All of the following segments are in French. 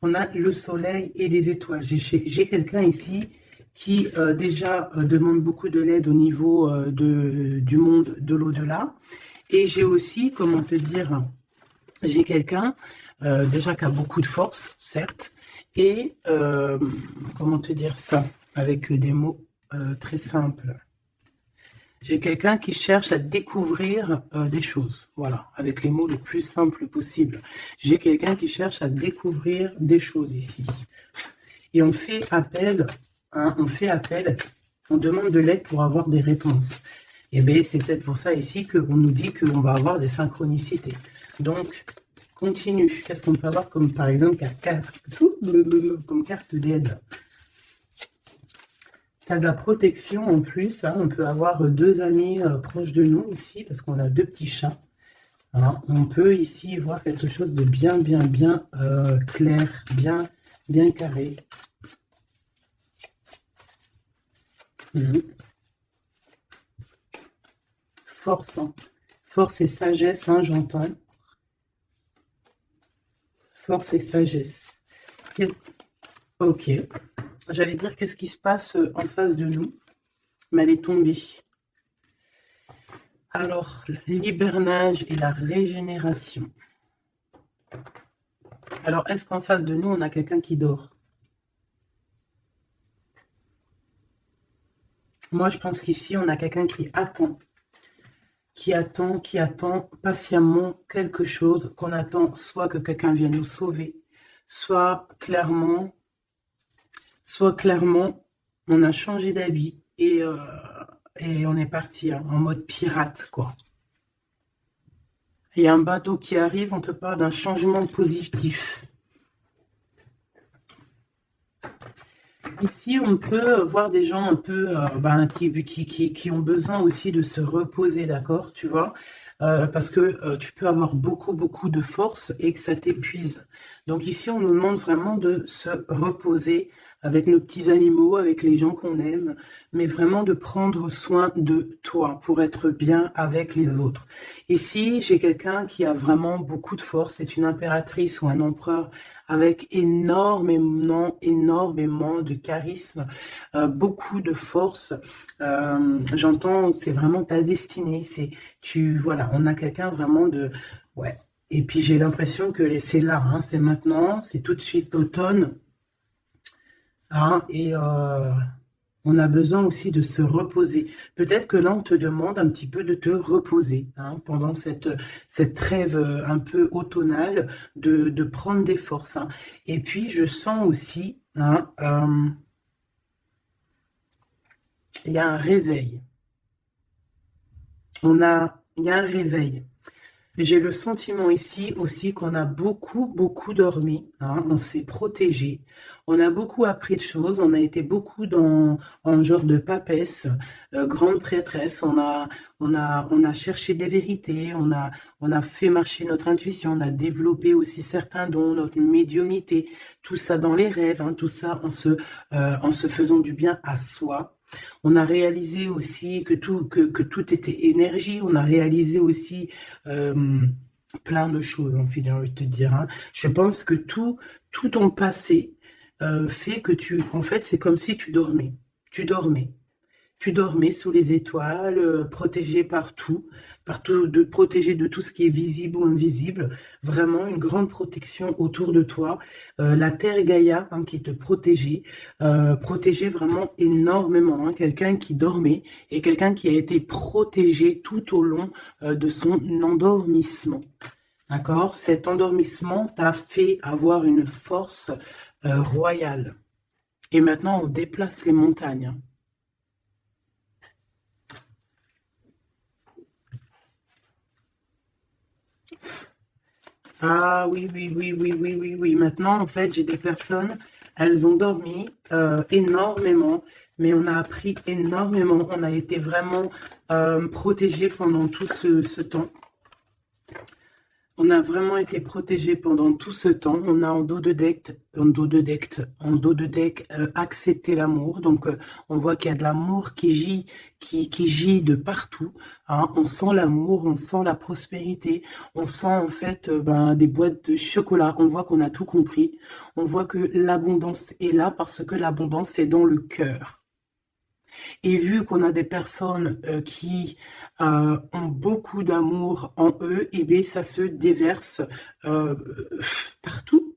On a le soleil et les étoiles. J'ai quelqu'un ici qui déjà demande beaucoup de l'aide au niveau du monde de l'au-delà. Et j'ai aussi, comment te dire, j'ai quelqu'un déjà qui a beaucoup de force, certes, et comment te dire ça, avec des mots très simples. J'ai quelqu'un qui cherche à découvrir des choses, voilà, avec les mots les plus simples possibles. J'ai quelqu'un qui cherche à découvrir des choses ici. Et on fait appel, hein, on demande de l'aide pour avoir des réponses. Et bien, c'est peut-être pour ça ici qu'on nous dit qu'on va avoir des synchronicités. Donc, continue. Qu'est-ce qu'on peut avoir comme, par exemple, comme carte d'aide? Tu as de la protection en plus, hein. On peut avoir deux amis proches de nous ici, parce qu'on a deux petits chats. Hein. On peut ici voir quelque chose de bien clair, bien carré. Force, hein. Force et sagesse, hein, j'entends. Force et sagesse. Ok. J'allais dire qu'est-ce qui se passe en face de nous, mais elle est tombée. Alors, l'hibernage et la régénération. Alors, est-ce qu'en face de nous, on a quelqu'un qui dort? Moi, je pense qu'ici, on a quelqu'un qui attend patiemment quelque chose, qu'on attend soit que quelqu'un vienne nous sauver, soit clairement, on a changé d'habit et on est parti hein, en mode pirate, quoi. Il y a un bateau qui arrive, on te parle d'un changement positif. Ici, on peut voir des gens un peu qui ont besoin aussi de se reposer, d'accord, tu vois, parce que tu peux avoir beaucoup de force et que ça t'épuise. Donc ici, on nous demande vraiment de se reposer avec nos petits animaux, avec les gens qu'on aime, mais vraiment de prendre soin de toi pour être bien avec les autres. Ici, j'ai quelqu'un qui a vraiment beaucoup de force, c'est une impératrice ou un empereur avec énormément de charisme, beaucoup de force. J'entends, c'est vraiment ta destinée. Voilà, on a quelqu'un vraiment de, ouais. Et puis j'ai l'impression que c'est là, hein, c'est maintenant, c'est tout de suite l'automne. Hein, et on a besoin aussi de se reposer. Peut-être que là, on te demande un petit peu de te reposer hein, pendant cette trêve un peu automnale, de prendre des forces. Hein. Et puis, je sens aussi, hein, il y a un réveil. Il y a un réveil. J'ai le sentiment ici aussi qu'on a beaucoup dormi, hein, on s'est protégé, on a beaucoup appris de choses, on a été beaucoup en genre de papesse, grande prêtresse, on a cherché des vérités, on a fait marcher notre intuition, on a développé aussi certains dons, notre médiumnité, tout ça dans les rêves, hein, tout ça en se faisant du bien à soi. On a réalisé aussi que tout était énergie. On a réalisé aussi plein de choses, en fait, j'ai envie de te dire. Hein. Je pense que tout ton passé fait que en fait, c'est comme si tu dormais. Tu dormais. Tu dormais sous les étoiles, protégé partout, protégé de tout ce qui est visible ou invisible. Vraiment une grande protection autour de toi. La Terre Gaïa hein, qui te protégeait, protégeait vraiment énormément. Hein, quelqu'un qui dormait et quelqu'un qui a été protégé tout au long de son endormissement. D'accord? Cet endormissement t'a fait avoir une force royale. Et maintenant, on déplace les montagnes. Hein. Ah oui. Maintenant, en fait, j'ai des personnes, elles ont dormi énormément, mais on a appris énormément. On a été vraiment protégés pendant tout ce temps. On a vraiment été protégé pendant tout ce temps. On a en dos de deck accepté l'amour. Donc, on voit qu'il y a de l'amour qui gît de partout. Hein. On sent l'amour, on sent la prospérité, on sent en fait des boîtes de chocolat. On voit qu'on a tout compris. On voit que l'abondance est là parce que l'abondance est dans le cœur. Et vu qu'on a des personnes qui ont beaucoup d'amour en eux, et bien ça se déverse euh, partout.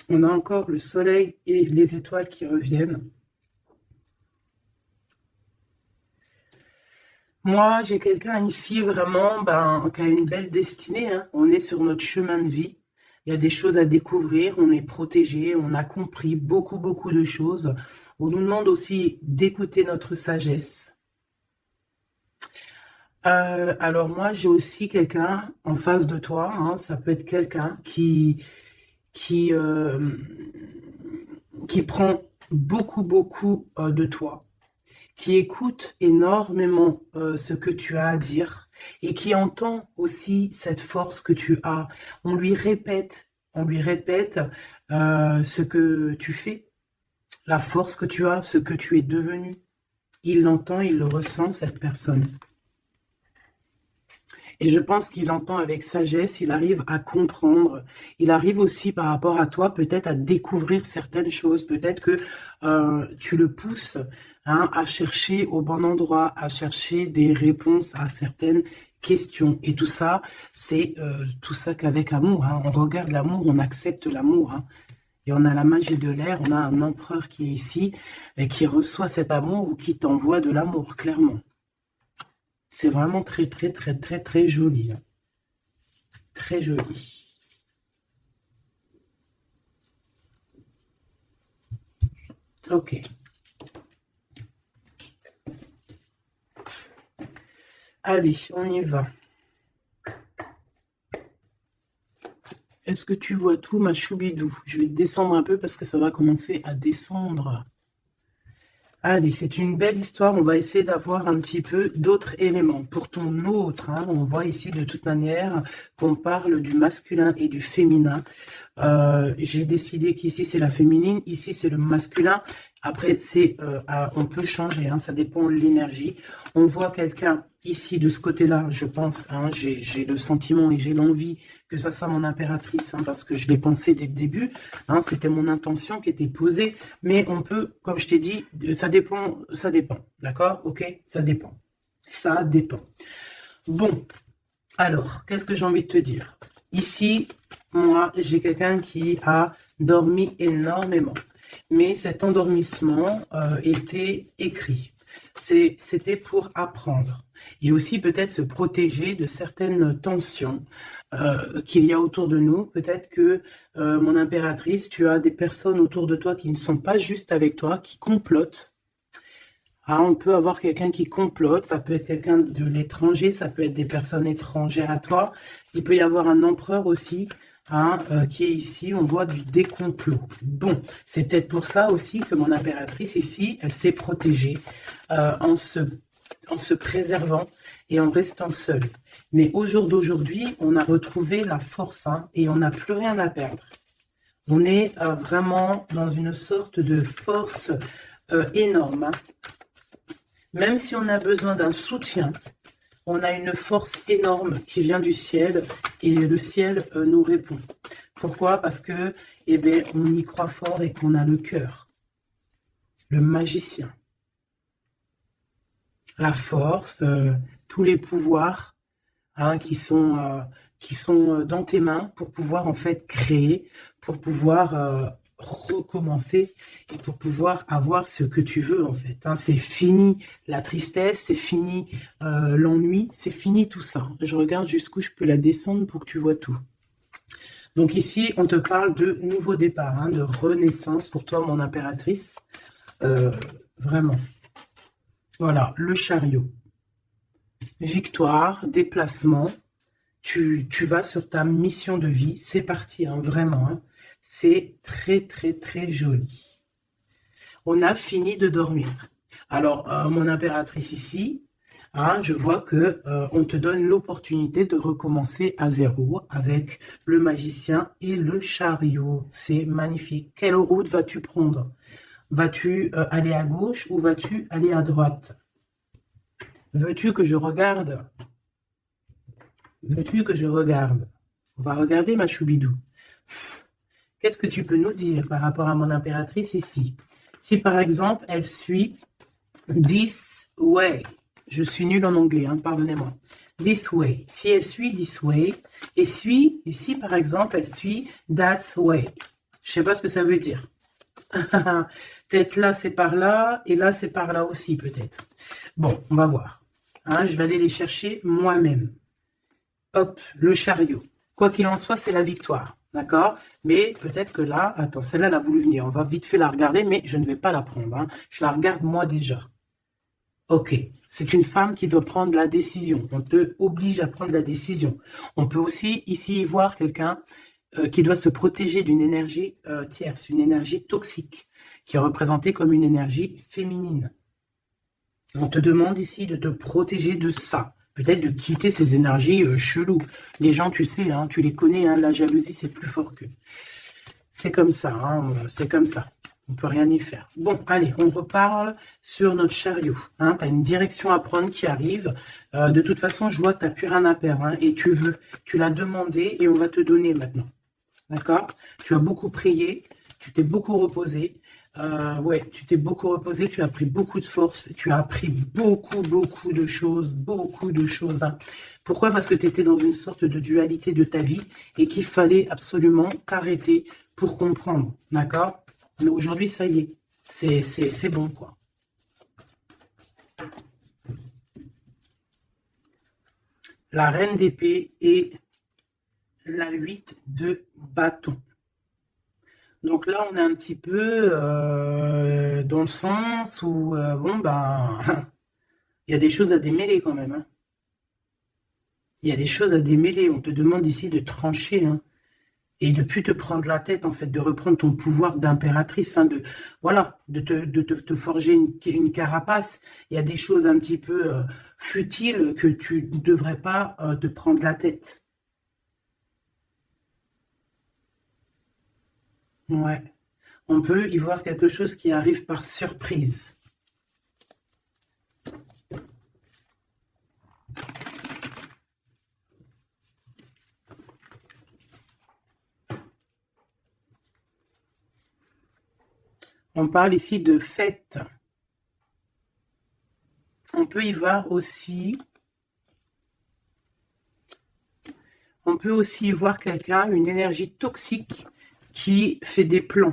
On a encore le soleil et les étoiles qui reviennent. Moi, j'ai quelqu'un ici vraiment qui a une belle destinée. Hein. On est sur notre chemin de vie. Il y a des choses à découvrir. On est protégé. On a compris beaucoup, beaucoup de choses. On nous demande aussi d'écouter notre sagesse. Alors moi, j'ai aussi quelqu'un en face de toi. Hein. Ça peut être quelqu'un qui, euh, qui prend beaucoup, beaucoup de toi, qui écoute énormément ce que tu as à dire et qui entend aussi cette force que tu as. On lui répète ce que tu fais, la force que tu as, ce que tu es devenu. Il l'entend, il le ressent, cette personne. Et je pense qu'il entend avec sagesse, il arrive à comprendre, il arrive aussi par rapport à toi peut-être à découvrir certaines choses, peut-être que tu le pousses à chercher au bon endroit, à chercher des réponses à certaines questions. Et tout ça, c'est tout ça qu'avec amour. Hein. On regarde l'amour, on accepte l'amour. Hein. Et on a la magie de l'air, on a un empereur qui est ici et qui reçoit cet amour ou qui t'envoie de l'amour, clairement. C'est vraiment très, très, très, très, très joli. Hein. Très joli. Ok. Allez, on y va. Est-ce que tu vois tout, ma choubidou? Je vais descendre un peu parce que ça va commencer à descendre. Allez, c'est une belle histoire. On va essayer d'avoir un petit peu d'autres éléments. Pour ton autre, hein, on voit ici de toute manière qu'on parle du masculin et du féminin. J'ai décidé qu'ici c'est la féminine, ici c'est le masculin. Après, on peut changer, hein, ça dépend de l'énergie. On voit quelqu'un ici de ce côté-là, je pense, hein, j'ai le sentiment et j'ai l'envie que ça soit mon impératrice, hein, parce que je l'ai pensé dès le début. Hein, c'était mon intention qui était posée, mais on peut, comme je t'ai dit, ça dépend, d'accord? Ok? Ça dépend. Ça dépend. Bon, alors, qu'est-ce que j'ai envie de te dire? Ici, moi, j'ai quelqu'un qui a dormi énormément. Mais cet endormissement était écrit. C'était pour apprendre. Et aussi peut-être se protéger de certaines tensions qu'il y a autour de nous. Peut-être que, mon impératrice, tu as des personnes autour de toi qui ne sont pas juste avec toi, qui complotent. Ah, on peut avoir quelqu'un qui complote, ça peut être quelqu'un de l'étranger, ça peut être des personnes étrangères à toi. Il peut y avoir un empereur aussi, hein, qui est ici, on voit du décomplot. Bon, c'est peut-être pour ça aussi que mon impératrice ici, elle s'est protégée en se préservant et en restant seule. Mais au jour d'aujourd'hui, on a retrouvé la force, hein, et on n'a plus rien à perdre. On est vraiment dans une sorte de force énorme, hein. Même si on a besoin d'un soutien, on a une force énorme qui vient du ciel et le ciel nous répond. Pourquoi? Parce que, eh bien, on y croit fort et qu'on a le cœur, le magicien, la force, tous les pouvoirs, hein, qui sont dans tes mains pour pouvoir en fait créer, pour pouvoir recommencer et pour pouvoir avoir ce que tu veux en fait. Hein. C'est fini la tristesse, c'est fini l'ennui, c'est fini tout ça. Je regarde jusqu'où je peux la descendre pour que tu vois tout. Donc ici, on te parle de nouveau départ, hein, de renaissance pour toi, mon impératrice. Vraiment. Voilà, le chariot. Victoire, déplacement. Tu vas sur ta mission de vie. C'est parti, hein, vraiment. Hein. C'est très, très, très joli. On a fini de dormir. Alors, mon impératrice ici, hein, je vois que on te donne l'opportunité de recommencer à zéro avec le magicien et le chariot. C'est magnifique. Quelle route vas-tu prendre? Vas-tu aller à gauche ou vas-tu aller à droite? Veux-tu que je regarde? Veux-tu que je regarde? On va regarder ma choubidou. Qu'est-ce que tu peux nous dire par rapport à mon impératrice ici? Si par exemple, elle suit this way. Je suis nulle en anglais, hein, pardonnez-moi. This way. Si elle suit this way, et si par exemple, elle suit that way. Je ne sais pas ce que ça veut dire. Peut-être là, c'est par là, et là, c'est par là aussi, peut-être. Bon, on va voir. Hein, je vais aller les chercher moi-même. Hop, le chariot. Quoi qu'il en soit, c'est la victoire. D'accord? Mais peut-être que là, attends, celle-là, elle a voulu venir. On va vite fait la regarder, mais je ne vais pas la prendre. Hein. Je la regarde moi déjà. Ok, c'est une femme qui doit prendre la décision. On te oblige à prendre la décision. On peut aussi ici voir quelqu'un qui doit se protéger d'une énergie tierce, une énergie toxique, qui est représentée comme une énergie féminine. On te demande ici de te protéger de ça. Peut-être de quitter ces énergies cheloues. Les gens, tu sais, hein, tu les connais, hein, la jalousie, c'est plus fort qu'eux. C'est comme ça, hein, c'est comme ça. On ne peut rien y faire. Bon, allez, on reparle sur notre chariot. Hein, tu as une direction à prendre qui arrive. De toute façon, je vois que tu n'as plus rien à perdre. Hein, et tu l'as demandé et on va te donner maintenant. D'accord? Tu as beaucoup prié, tu t'es beaucoup reposé. Ouais, tu t'es beaucoup reposé, tu as pris beaucoup de force, tu as appris beaucoup de choses, hein. Pourquoi? Parce que tu étais dans une sorte de dualité de ta vie et qu'il fallait absolument t'arrêter pour comprendre, d'accord? Mais aujourd'hui, ça y est, c'est bon, quoi. La reine d'épée et la 8 de bâton. Donc là, on est un petit peu dans le sens où, bon, ben, il y a des choses à démêler quand même. Hein. Il y a des choses à démêler. On te demande ici de trancher, hein, et de plus te prendre la tête, en fait, de reprendre ton pouvoir d'impératrice, hein, voilà, de te forger une carapace. Il y a des choses un petit peu futiles que tu ne devrais pas te prendre la tête. Ouais. On peut y voir quelque chose qui arrive par surprise. On parle ici de fête. On peut y voir aussi... On peut aussi y voir quelqu'un, une énergie toxique qui fait des plans.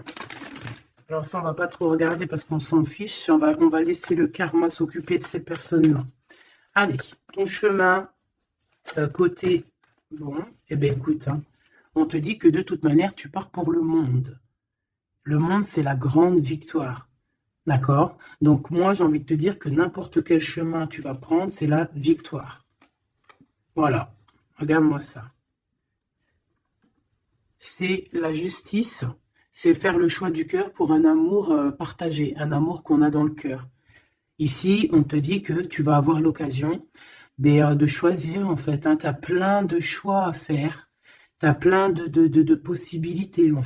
Alors ça, on va pas trop regarder parce qu'on s'en fiche. On va laisser le karma s'occuper de ces personnes-là. Allez, ton chemin côté... Bon, eh bien écoute, hein, on te dit que de toute manière, tu pars pour le monde. Le monde, c'est la grande victoire. D'accord? Donc moi, j'ai envie de te dire que n'importe quel chemin tu vas prendre, c'est la victoire. Voilà. Regarde-moi ça. C'est la justice, c'est faire le choix du cœur pour un amour partagé, un amour qu'on a dans le cœur. Ici, on te dit que tu vas avoir l'occasion de choisir, en fait. Hein, tu as plein de choix à faire, tu as plein de possibilités, en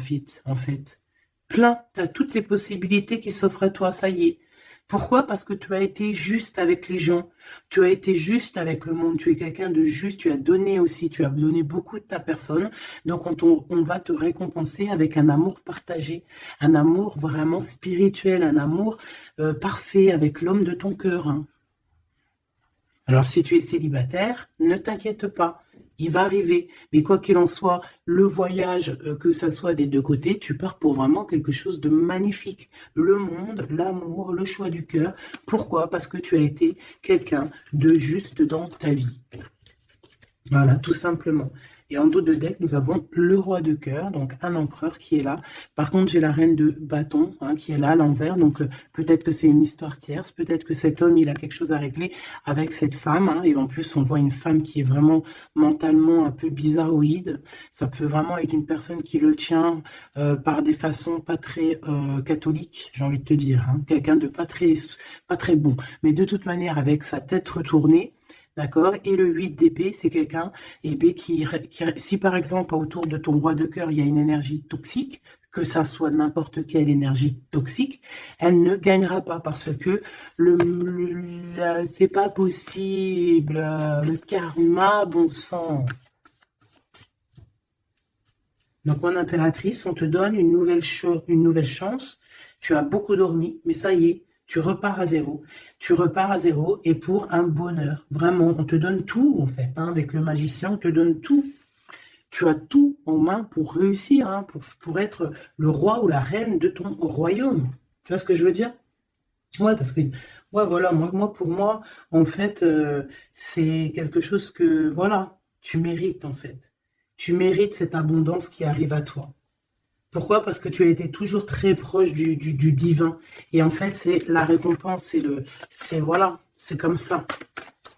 fait. Plein, tu as toutes les possibilités qui s'offrent à toi, ça y est. Pourquoi? Parce que tu as été juste avec les gens, tu as été juste avec le monde, tu es quelqu'un de juste, tu as donné aussi, tu as donné beaucoup de ta personne, donc on va te récompenser avec un amour partagé, un amour vraiment spirituel, un amour parfait avec l'homme de ton cœur. Hein. Alors si tu es célibataire, ne t'inquiète pas. Il va arriver, mais quoi qu'il en soit, le voyage, que ça soit des deux côtés, tu pars pour vraiment quelque chose de magnifique. Le monde, l'amour, le choix du cœur. Pourquoi? Parce que tu as été quelqu'un de juste dans ta vie. Voilà, tout simplement. Et en dos de deck, nous avons le roi de cœur, donc un empereur qui est là. Par contre, j'ai la reine de bâton qui est là à l'envers. Donc, peut-être que c'est une histoire tierce. Peut-être que cet homme, il a quelque chose à régler avec cette femme. Et en plus, on voit une femme qui est vraiment mentalement un peu bizarroïde. Ça peut vraiment être une personne qui le tient par des façons pas très catholiques, j'ai envie de te dire. Quelqu'un de pas très bon. Mais de toute manière, avec sa tête retournée, d'accord. Et le 8 d'épée, c'est quelqu'un si par exemple autour de ton roi de cœur, il y a une énergie toxique, que ça soit n'importe quelle énergie toxique, elle ne gagnera pas parce que c'est pas possible. Le karma, bon sang. Donc, mon impératrice, on te donne une nouvelle chance. Tu as beaucoup dormi, mais ça y est, tu repars à zéro. Tu repars à zéro et pour un bonheur. Vraiment, on te donne tout, en fait. Avec le magicien, on te donne tout. Tu as tout en main pour réussir, pour être le roi ou la reine de ton royaume. Tu vois ce que je veux dire? Ouais, parce que, ouais, voilà, pour moi, en fait, c'est quelque chose que, voilà, tu mérites, en fait. Tu mérites cette abondance qui arrive à toi. Pourquoi? Parce que tu as été toujours très proche du divin. Et en fait, c'est la récompense, voilà, c'est comme ça.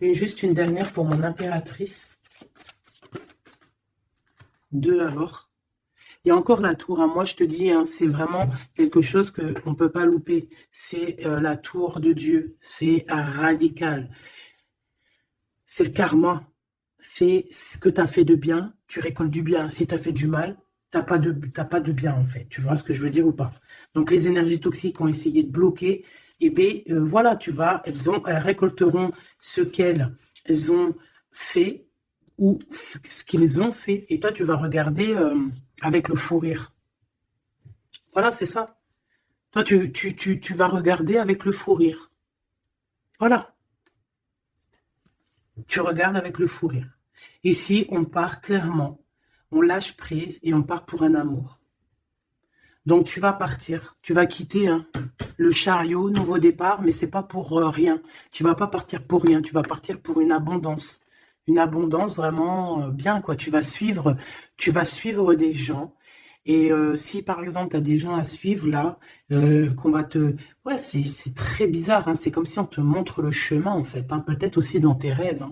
Et juste une dernière pour mon impératrice. 2 alors. Il y a encore la tour. Moi, je te dis, c'est vraiment quelque chose qu'on ne peut pas louper. C'est la tour de Dieu. C'est radical. C'est le karma. C'est ce que tu as fait de bien, tu récoltes du bien. Si tu as fait du mal, t'as pas de bien, en fait. Tu vois ce que je veux dire ou pas? Donc, les énergies toxiques ont essayé de bloquer. Et bien, voilà, elles récolteront ce qu'elles ont fait ou ce qu'ils ont fait. Et toi, tu vas regarder avec le fou rire. Voilà, c'est ça. Toi, tu vas regarder avec le fou rire. Voilà. Tu regardes avec le fou rire. Ici, on part clairement. On lâche prise et on part pour un amour. Donc, tu vas partir. Tu vas quitter le chariot, nouveau départ, mais c'est pas pour rien. Tu vas pas partir pour rien. Tu vas partir pour une abondance. Une abondance vraiment bien, quoi. Tu vas suivre des gens. Et si, par exemple, tu as des gens à suivre, là, qu'on va te... Ouais, c'est très bizarre. C'est comme si on te montre le chemin, en fait. Peut-être aussi dans tes rêves.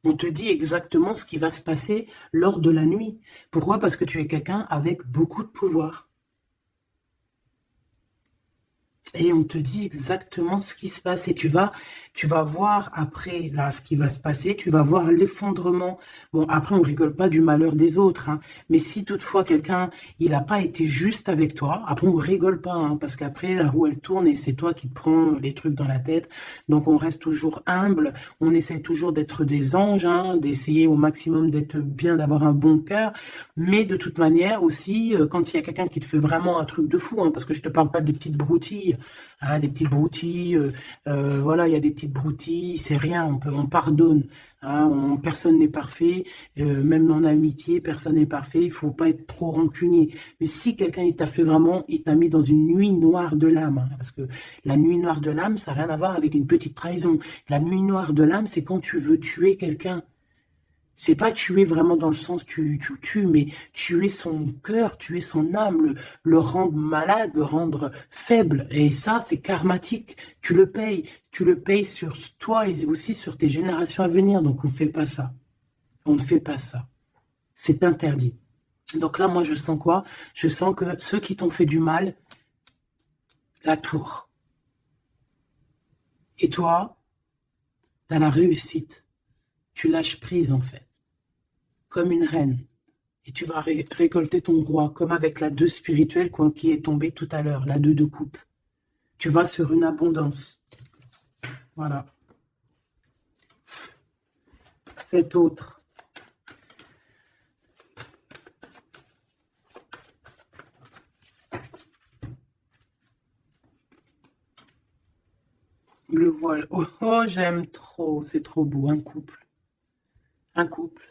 On te dit exactement ce qui va se passer lors de la nuit. Pourquoi? Parce que tu es quelqu'un avec beaucoup de pouvoir. Et on te dit exactement ce qui se passe. Et tu vas voir après, là, ce qui va se passer. Tu vas voir l'effondrement. Bon, après, on rigole pas du malheur des autres. Mais si toutefois quelqu'un, il n'a pas été juste avec toi, après, on rigole pas. Parce qu'après, la roue, elle tourne et c'est toi qui te prends les trucs dans la tête. Donc, on reste toujours humble. On essaie toujours d'être des anges, d'essayer au maximum d'être bien, d'avoir un bon cœur. Mais de toute manière aussi, quand il y a quelqu'un qui te fait vraiment un truc de fou, parce que je te parle pas des petites broutilles, des petites broutilles, voilà, il y a des petites broutilles, c'est rien, on pardonne, personne n'est parfait, même en amitié, personne n'est parfait, il faut pas être trop rancunier. Mais si quelqu'un il t'a fait vraiment, il t'a mis dans une nuit noire de l'âme, parce que la nuit noire de l'âme, ça n'a rien à voir avec une petite trahison. La nuit noire de l'âme, c'est quand tu veux tuer quelqu'un. C'est pas tuer vraiment dans le sens tu tues, mais tuer son cœur, tuer son âme, le rendre malade, le rendre faible. Et ça, c'est karmatique. Tu le payes. Tu le payes sur toi et aussi sur tes générations à venir. Donc, on ne fait pas ça. On ne fait pas ça. C'est interdit. Donc là, moi, je sens quoi? Je sens que ceux qui t'ont fait du mal, la tour. Et toi, t'as la réussite. Tu lâches prise, en fait. Comme une reine. Et tu vas récolter ton roi, comme avec la 2 spirituelle qui est tombée tout à l'heure, la 2 de coupe. Tu vas sur une abondance. Voilà. Cet autre. Le voile. Oh, oh, j'aime trop. C'est trop beau. Un couple. Un couple.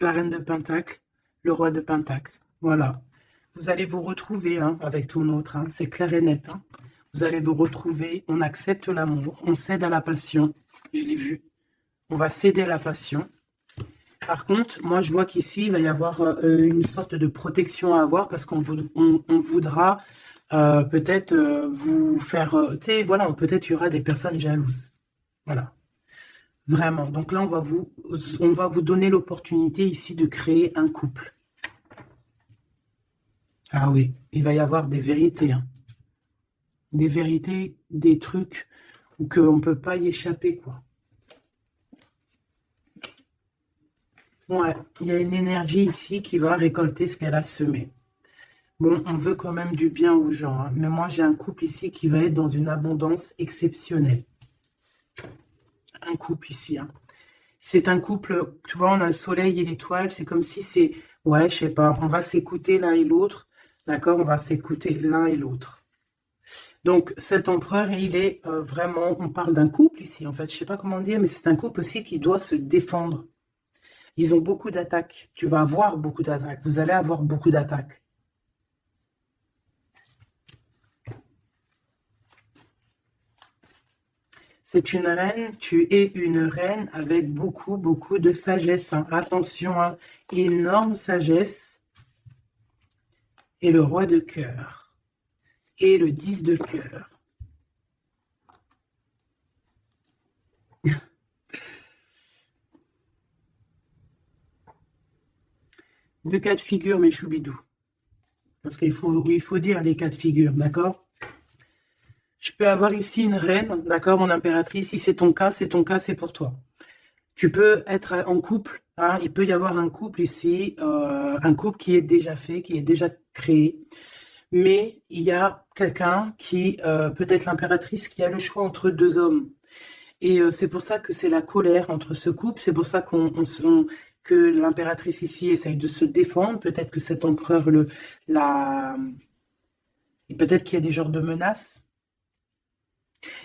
La reine de Pentacle, le roi de Pentacle. Voilà. Vous allez vous retrouver avec ton autre. C'est clair et net. Vous allez vous retrouver. On accepte l'amour. On cède à la passion. Je l'ai vu. On va céder à la passion. Par contre, moi, je vois qu'ici, il va y avoir une sorte de protection à avoir parce on voudra peut-être vous faire... tu sais, voilà, peut-être il y aura des personnes jalouses. Voilà, vraiment. Donc là, on va vous donner l'opportunité ici de créer un couple. Ah oui, il va y avoir des vérités, hein. Des vérités, des trucs qu'on ne peut pas y échapper, quoi. Ouais, il y a une énergie ici qui va récolter ce qu'elle a semé. Bon, on veut quand même du bien aux gens, hein, mais moi j'ai un couple ici qui va être dans une abondance exceptionnelle. Un couple ici, hein. C'est un couple, tu vois, on a le soleil et l'étoile, c'est comme si c'est, ouais, je sais pas, on va s'écouter l'un et l'autre, d'accord, on va s'écouter l'un et l'autre. Donc cet empereur, il est vraiment, on parle d'un couple ici, en fait, je sais pas comment dire, mais c'est un couple aussi qui doit se défendre. Ils ont beaucoup d'attaques, tu vas avoir beaucoup d'attaques, vous allez avoir beaucoup d'attaques. C'est une reine, tu es une reine avec beaucoup, beaucoup de sagesse, hein. Attention, hein, énorme sagesse. Et le roi de cœur. Et le 10 de cœur. Deux cas de figure, mes choubidous. Parce qu'il faut dire les cas de figure, d'accord? Je peux avoir ici une reine, d'accord, mon impératrice. Si c'est ton cas, c'est pour toi. Tu peux être en couple, hein, il peut y avoir un couple ici, un couple qui est déjà fait, qui est déjà créé. Mais il y a quelqu'un qui, peut-être l'impératrice, qui a le choix entre deux hommes. Et c'est pour ça que c'est la colère entre ce couple. C'est pour ça que l'impératrice ici essaye de se défendre. Peut-être que cet empereur peut-être qu'il y a des genres de menaces.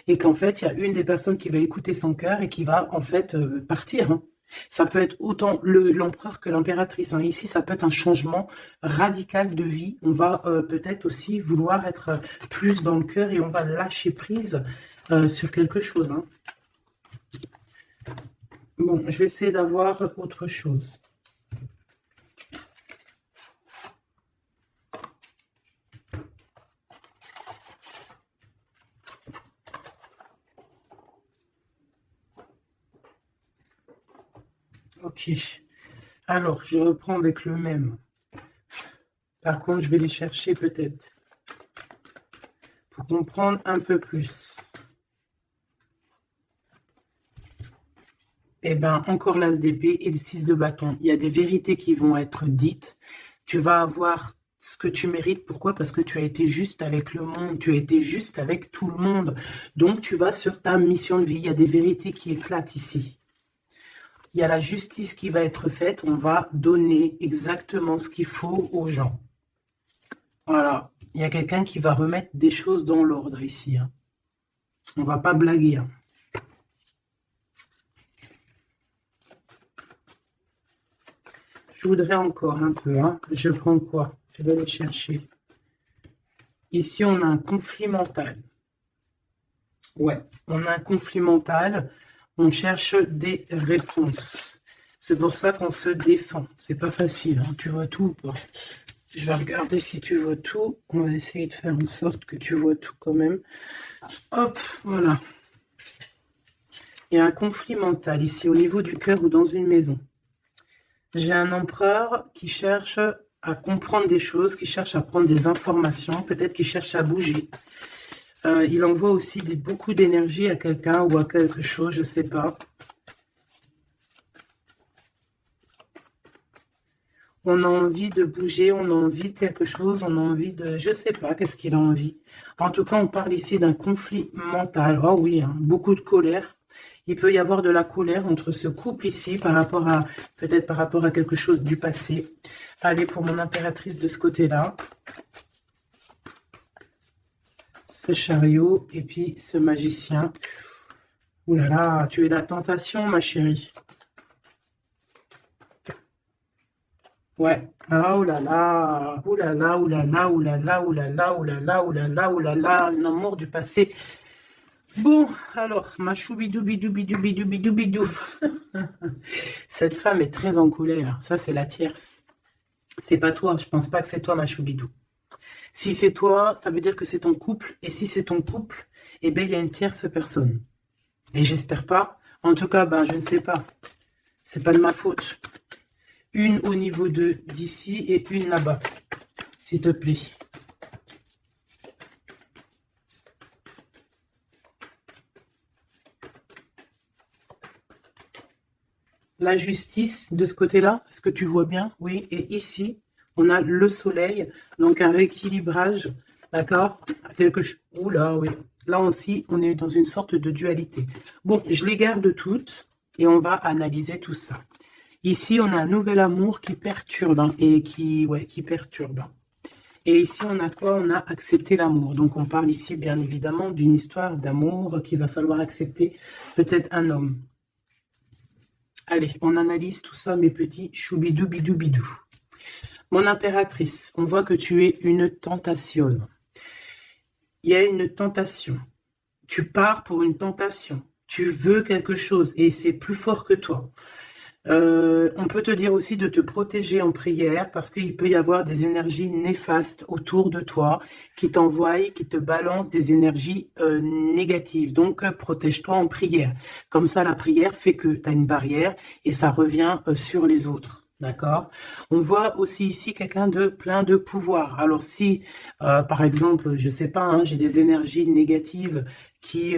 Et qu'en fait, il y a une des personnes qui va écouter son cœur et qui va en fait partir, hein. Ça peut être autant l'empereur que l'impératrice, hein. Ici, ça peut être un changement radical de vie. On va peut-être aussi vouloir être plus dans le cœur et on va lâcher prise sur quelque chose, hein. Bon, je vais essayer d'avoir autre chose. Ok. Alors, je reprends avec le même. Par contre, je vais les chercher peut-être pour comprendre un peu plus. Eh bien, encore l'as d'épée et le 6 de bâton. Il y a des vérités qui vont être dites. Tu vas avoir ce que tu mérites. Pourquoi? Parce que tu as été juste avec le monde. Tu as été juste avec tout le monde. Donc, tu vas sur ta mission de vie. Il y a des vérités qui éclatent ici. Il y a la justice qui va être faite. On va donner exactement ce qu'il faut aux gens. Voilà. Il y a quelqu'un qui va remettre des choses dans l'ordre ici, hein. On ne va pas blaguer, hein. Je voudrais encore un peu, hein. Je prends quoi? Je vais aller chercher. Ici, on a un conflit mental. Ouais, on a un conflit mental. On cherche des réponses. C'est pour ça qu'on se défend. C'est pas facile, hein. Tu vois tout ou pas? Je vais regarder si tu vois tout. On va essayer de faire en sorte que tu vois tout quand même. Hop, voilà. Il y a un conflit mental ici au niveau du cœur ou dans une maison. J'ai un empereur qui cherche à comprendre des choses, qui cherche à prendre des informations, peut-être qu'il cherche à bouger. Il envoie aussi beaucoup d'énergie à quelqu'un ou à quelque chose, je ne sais pas. On a envie de bouger, on a envie de quelque chose, on a envie de... Je ne sais pas, qu'est-ce qu'il a envie. En tout cas, on parle ici d'un conflit mental. Oh oui, hein, beaucoup de colère. Il peut y avoir de la colère entre ce couple ici par rapport à, peut-être par rapport à quelque chose du passé. Allez, pour mon impératrice de ce côté-là. Ce chariot et puis ce magicien. Ouh là là, tu es la tentation, ma chérie. Ouais. Ah, oh là là, oh là là, oh là là, oh là là, oh là là, oh là là, oh là là, oh là là, un amour du passé. Bon, alors, ma choubidou, bidou, bidou, bidou, bidou, bidou. Cette femme est très en colère. Ça, c'est la tierce. C'est pas toi. Je pense pas que c'est toi, ma choubidou. Si c'est toi, ça veut dire que c'est ton couple. Et si c'est ton couple, eh bien, il y a une tierce personne. Et j'espère pas. En tout cas, ben, je ne sais pas. C'est pas de ma faute. Une au niveau de d'ici et une là-bas. S'il te plaît. La justice de ce côté-là, est-ce que tu vois bien? Oui. Et ici, on a le soleil, donc un rééquilibrage, d'accord? Quelque chose. Oula, oui. Là aussi, on est dans une sorte de dualité. Bon, je les garde toutes et on va analyser tout ça. Ici, on a un nouvel amour qui perturbe hein, et qui perturbe. Et ici, on a quoi? On a accepté l'amour. Donc, on parle ici, bien évidemment, d'une histoire d'amour qu'il va falloir accepter. Peut-être un homme. Allez, on analyse tout ça, mes petits choubidou bidou bidou. Mon impératrice, on voit que tu es une tentation. Il y a une tentation. Tu pars pour une tentation. Tu veux quelque chose et c'est plus fort que toi. On peut te dire aussi de te protéger en prière parce qu'il peut y avoir des énergies néfastes autour de toi qui t'envoient, qui te balancent des énergies négatives. Donc, protège-toi en prière. Comme ça, la prière fait que tu as une barrière et ça revient sur les autres. D'accord? On voit aussi ici quelqu'un de plein de pouvoir. Alors si, par exemple, je sais pas, hein, j'ai des énergies négatives qui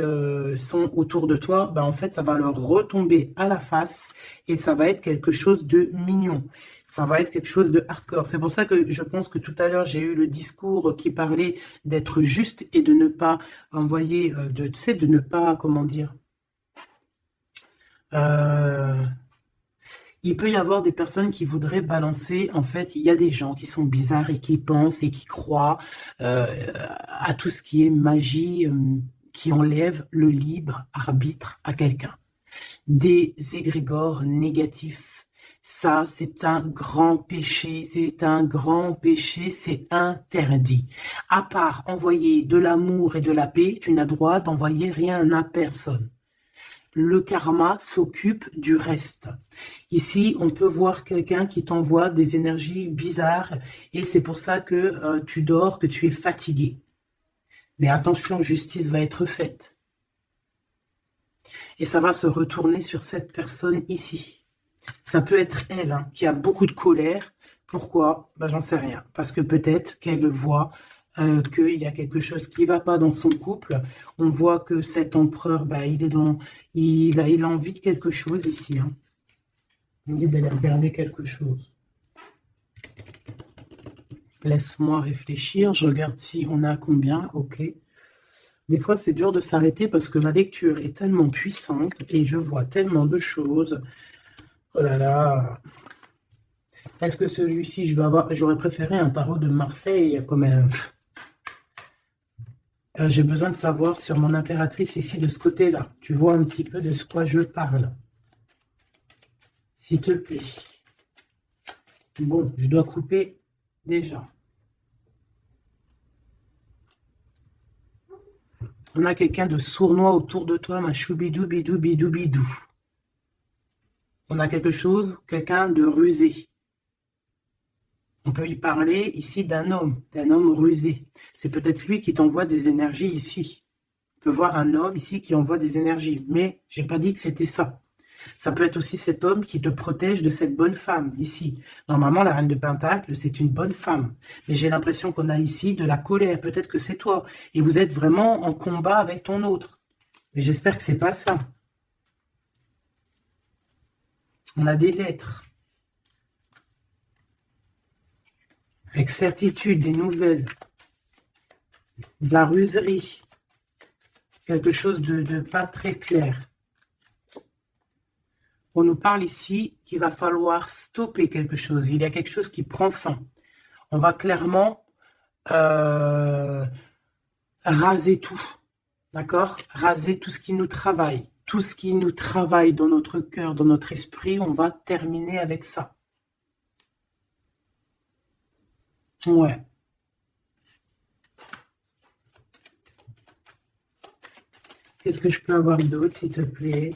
sont autour de toi, ben en fait, ça va leur retomber à la face et ça va être quelque chose de mignon. Ça va être quelque chose de hardcore. C'est pour ça que je pense que tout à l'heure, j'ai eu le discours qui parlait d'être juste et de ne pas envoyer, tu sais, de ne pas, comment dire, euh, il peut y avoir des personnes qui voudraient balancer, en fait, il y a des gens qui sont bizarres et qui pensent et qui croient à tout ce qui est magie, qui enlève le libre arbitre à quelqu'un. Des égrégores négatifs. Ça, c'est un grand péché, c'est un grand péché, c'est interdit. À part envoyer de l'amour et de la paix, tu n'as droit d'envoyer rien à personne. Le karma s'occupe du reste. Ici, on peut voir quelqu'un qui t'envoie des énergies bizarres et c'est pour ça que tu dors, que tu es fatigué. Mais attention, justice va être faite. Et ça va se retourner sur cette personne ici. Ça peut être elle hein, qui a beaucoup de colère. Pourquoi? Ben, j'en sais rien. Parce que peut-être qu'elle voit qu'il y a quelque chose qui ne va pas dans son couple. On voit que cet empereur, ben, il a envie de quelque chose ici. Hein. Il me dit d'aller regarder quelque chose. Laisse-moi réfléchir. Je regarde si on a combien. Ok. Des fois, c'est dur de s'arrêter parce que la lecture est tellement puissante et je vois tellement de choses. Oh là là. Est-ce que celui-ci, j'aurais préféré un tarot de Marseille comme un... j'ai besoin de savoir sur mon impératrice ici de ce côté-là. Tu vois un petit peu de ce quoi je parle. S'il te plaît. Bon, je dois couper déjà. On a quelqu'un de sournois autour de toi, ma choubidou, bidou, bidou, bidou. On a quelque chose, quelqu'un de rusé. On peut y parler ici d'un homme rusé. C'est peut-être lui qui t'envoie des énergies ici. On peut voir un homme ici qui envoie des énergies. Mais j'ai pas dit que c'était ça. Ça peut être aussi cet homme qui te protège de cette bonne femme, ici. Normalement, la reine de Pentacle, c'est une bonne femme. Mais j'ai l'impression qu'on a ici de la colère. Peut-être que c'est toi. Et vous êtes vraiment en combat avec ton autre. Mais j'espère que c'est pas ça. On a des lettres. Avec certitude, des nouvelles. De la ruserie. Quelque chose de pas très clair. On nous parle ici qu'il va falloir stopper quelque chose. Il y a quelque chose qui prend fin. On va clairement raser tout. D'accord? Raser tout ce qui nous travaille. Tout ce qui nous travaille dans notre cœur, dans notre esprit, on va terminer avec ça. Ouais. Qu'est-ce que je peux avoir d'autre, s'il te plaît?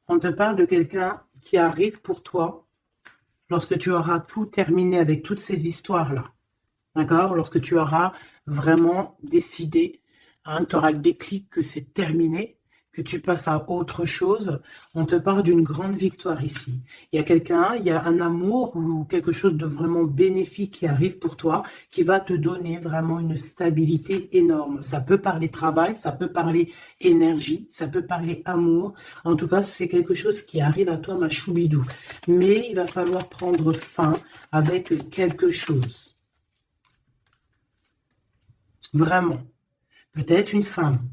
On te parle de quelqu'un qui arrive pour toi lorsque tu auras tout terminé avec toutes ces histoires-là. D'accord? Lorsque tu auras vraiment décidé, hein, tu auras le déclic que c'est terminé, que tu passes à autre chose, on te parle d'une grande victoire ici. Il y a quelqu'un, il y a un amour ou quelque chose de vraiment bénéfique qui arrive pour toi, qui va te donner vraiment une stabilité énorme. Ça peut parler travail, ça peut parler énergie, ça peut parler amour. En tout cas, c'est quelque chose qui arrive à toi, ma choubidou. Mais il va falloir prendre fin avec quelque chose. Vraiment. Peut-être une femme.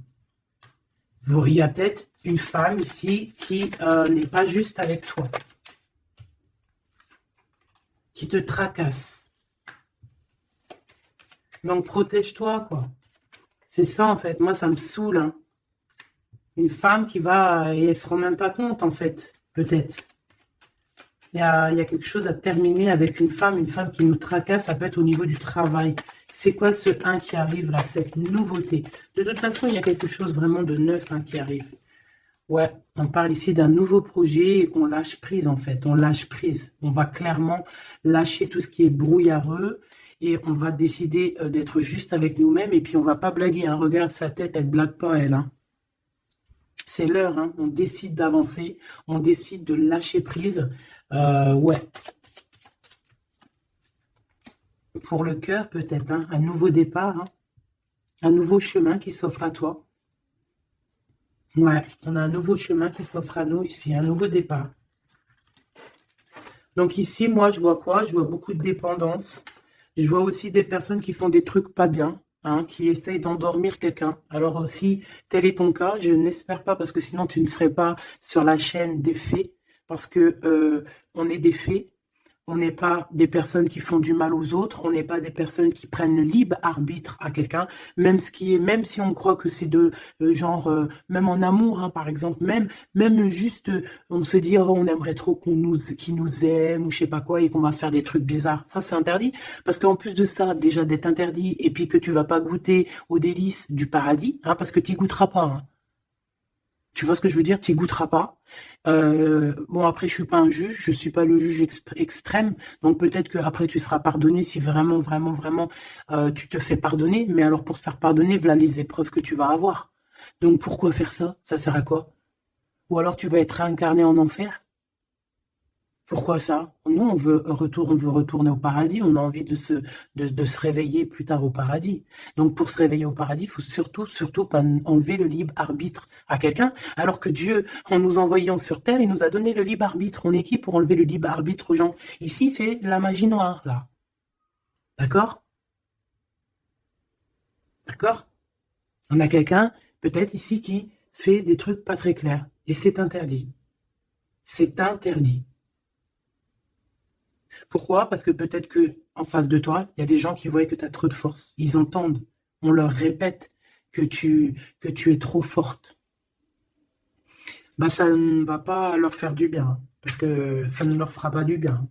Il y a peut-être une femme ici qui n'est pas juste avec toi. Qui te tracasse. Donc, protège-toi, quoi. C'est ça, en fait. Moi, ça me saoule, hein. Une femme qui va... Et elle se rend même pas compte, en fait. Peut-être. Il y a quelque chose à terminer avec une femme qui nous tracasse. Ça peut être au niveau du travail. C'est quoi ce 1 qui arrive là, cette nouveauté? De toute façon, il y a quelque chose vraiment de neuf qui arrive. Ouais, on parle ici d'un nouveau projet et on lâche prise en fait. On lâche prise. On va clairement lâcher tout ce qui est brouillareux et on va décider d'être juste avec nous-mêmes. Et puis on va pas blaguer. Hein. Regarde sa tête, elle blague pas elle. Hein. C'est l'heure. Hein. On décide d'avancer. On décide de lâcher prise. Ouais. Pour le cœur, peut-être, hein, un nouveau départ, hein, un nouveau chemin qui s'offre à toi. Ouais, on a un nouveau chemin qui s'offre à nous ici, un nouveau départ. Donc ici, moi, je vois quoi? Je vois beaucoup de dépendance. Je vois aussi des personnes qui font des trucs pas bien, hein, qui essayent d'endormir quelqu'un. Alors aussi, tel est ton cas, je n'espère pas, parce que sinon tu ne serais pas sur la chaîne des faits, parce que on est des faits. On n'est pas des personnes qui font du mal aux autres, on n'est pas des personnes qui prennent le libre arbitre à quelqu'un, même si on croit que c'est de genre, même en amour, hein, par exemple, même juste, on se dit, oh, on aimerait trop qu'il nous aime ou je sais pas quoi et qu'on va faire des trucs bizarres. Ça, c'est interdit, parce qu'en plus de ça, déjà d'être interdit et puis que tu vas pas goûter aux délices du paradis, hein, parce que tu goûteras pas. Hein. Tu vois ce que je veux dire? Tu n'y goûteras pas. Bon, après, je suis pas un juge, je suis pas le juge extrême, donc peut-être que après tu seras pardonné si vraiment, vraiment, vraiment tu te fais pardonner. Mais alors pour te faire pardonner, voilà les épreuves que tu vas avoir. Donc pourquoi faire ça? Ça sert à quoi? Ou alors tu vas être réincarné en enfer? Pourquoi ça? Nous, on veut retourner au paradis, on a envie de se réveiller plus tard au paradis. Donc, pour se réveiller au paradis, il faut surtout, surtout pas enlever le libre arbitre à quelqu'un, alors que Dieu, en nous envoyant sur Terre, il nous a donné le libre arbitre. On est qui pour enlever le libre arbitre aux gens? Ici, c'est la magie noire, là. D'accord? D'accord? On a quelqu'un, peut-être ici, qui fait des trucs pas très clairs. Et c'est interdit. C'est interdit. Pourquoi? Parce que peut-être que en face de toi, il y a des gens qui voient que tu as trop de force. Ils entendent. On leur répète que tu es trop forte. Bah, ça ne va pas leur faire du bien. Parce que ça ne leur fera pas du bien.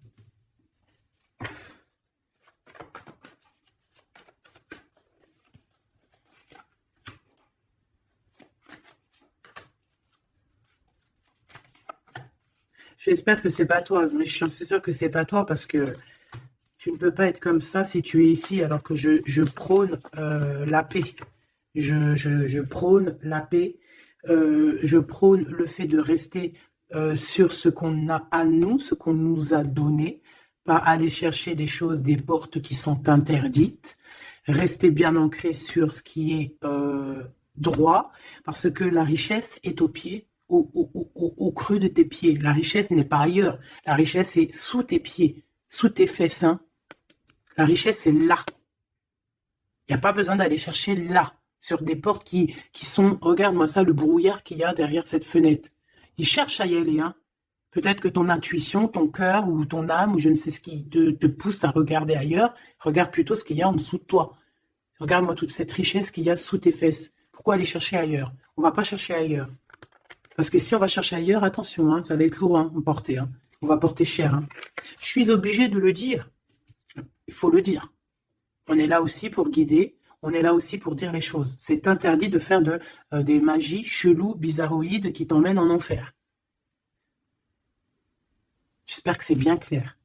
J'espère que c'est pas toi. Mais je suis sûr que c'est pas toi parce que tu ne peux pas être comme ça si tu es ici alors que je prône la paix. Je prône la paix. Je prône le fait de rester sur ce qu'on a à nous, ce qu'on nous a donné, pas aller chercher des choses, des portes qui sont interdites. Rester bien ancré sur ce qui est droit, parce que la richesse est au pied, au creux de tes pieds. La richesse n'est pas ailleurs. La richesse est sous tes pieds, sous tes fesses. Hein. La richesse est là. Il n'y a pas besoin d'aller chercher là, sur des portes qui sont... Regarde-moi ça, le brouillard qu'il y a derrière cette fenêtre. Il cherche à y aller. Hein. Peut-être que ton intuition, ton cœur ou ton âme, ou je ne sais ce qui te pousse à regarder ailleurs, regarde plutôt ce qu'il y a en dessous de toi. Regarde-moi toute cette richesse qu'il y a sous tes fesses. Pourquoi aller chercher ailleurs? On va pas chercher ailleurs. Parce que si on va chercher ailleurs, attention, hein, ça va être lourd à porter. Hein. On va porter cher. Hein. Je suis obligé de le dire. Il faut le dire. On est là aussi pour guider, on est là aussi pour dire les choses. C'est interdit de faire des magies cheloues, bizarroïdes qui t'emmènent en enfer. J'espère que c'est bien clair.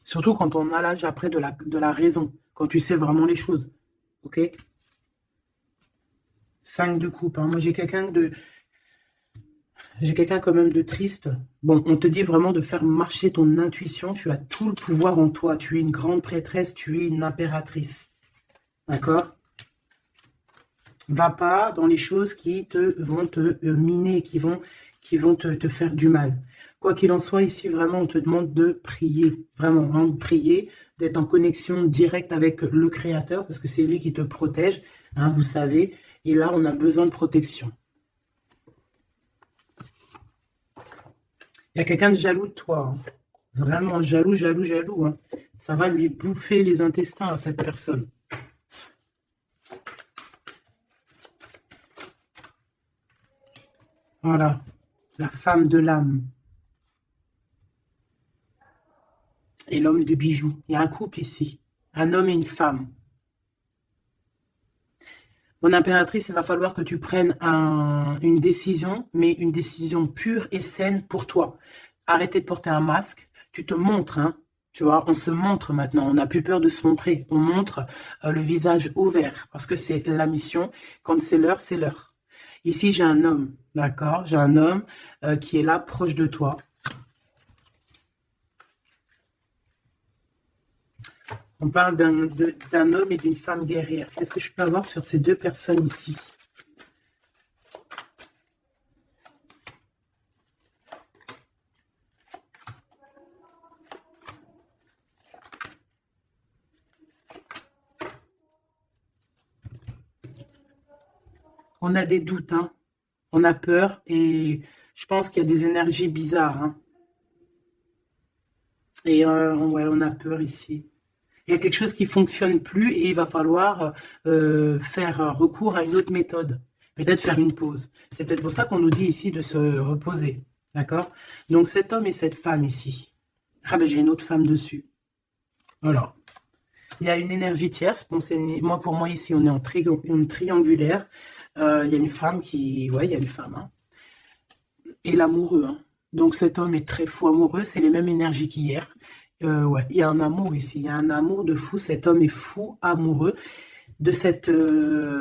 Surtout quand on a l'âge après de la raison, quand tu sais vraiment les choses. Ok? 5 de coupe. Hein. Moi, j'ai quelqu'un quand même de triste. Bon, on te dit vraiment de faire marcher ton intuition. Tu as tout le pouvoir en toi. Tu es une grande prêtresse, tu es une impératrice. D'accord? Va pas dans les choses qui vont te miner, qui vont te faire du mal. Quoi qu'il en soit, ici, vraiment, on te demande de prier. Vraiment, hein, de prier, d'être en connexion directe avec le Créateur, parce que c'est lui qui te protège, hein, vous savez. Et là, on a besoin de protection. Il y a quelqu'un de jaloux de toi. Hein. Vraiment jaloux, jaloux, jaloux. Hein. Ça va lui bouffer les intestins à cette personne. Voilà, la femme de l'âme et l'homme de bijoux. Il y a un couple ici, un homme et une femme. Mon impératrice, il va falloir que tu prennes une décision, mais une décision pure et saine pour toi. Arrêtez de porter un masque, tu te montres, hein. Tu vois, on se montre maintenant, on n'a plus peur de se montrer. On montre le visage ouvert, parce que c'est la mission. Quand c'est l'heure, c'est l'heure. Ici, j'ai un homme, d'accord? J'ai un homme qui est là, proche de toi. On parle d'un homme et d'une femme guerrière. Qu'est-ce que je peux avoir sur ces deux personnes ici? On a des doutes, hein. On a peur et je pense qu'il y a des énergies bizarres. Hein. Et ouais, on a peur ici. Il y a quelque chose qui fonctionne plus et il va falloir faire recours à une autre méthode. Peut-être faire une pause. C'est peut-être pour ça qu'on nous dit ici de se reposer. D'accord? Donc cet homme et cette femme ici. Ah ben j'ai une autre femme dessus. Voilà. Il y a une énergie tierce. Bon, moi, pour moi, ici, on est en triangulaire. Il y a une femme qui... Ouais, il y a une femme. Hein. Et l'amoureux. Hein. Donc cet homme est très fou amoureux. C'est les mêmes énergies qu'hier. Ouais, il y a un amour ici. Il y a un amour de fou. Cet homme est fou amoureux de cette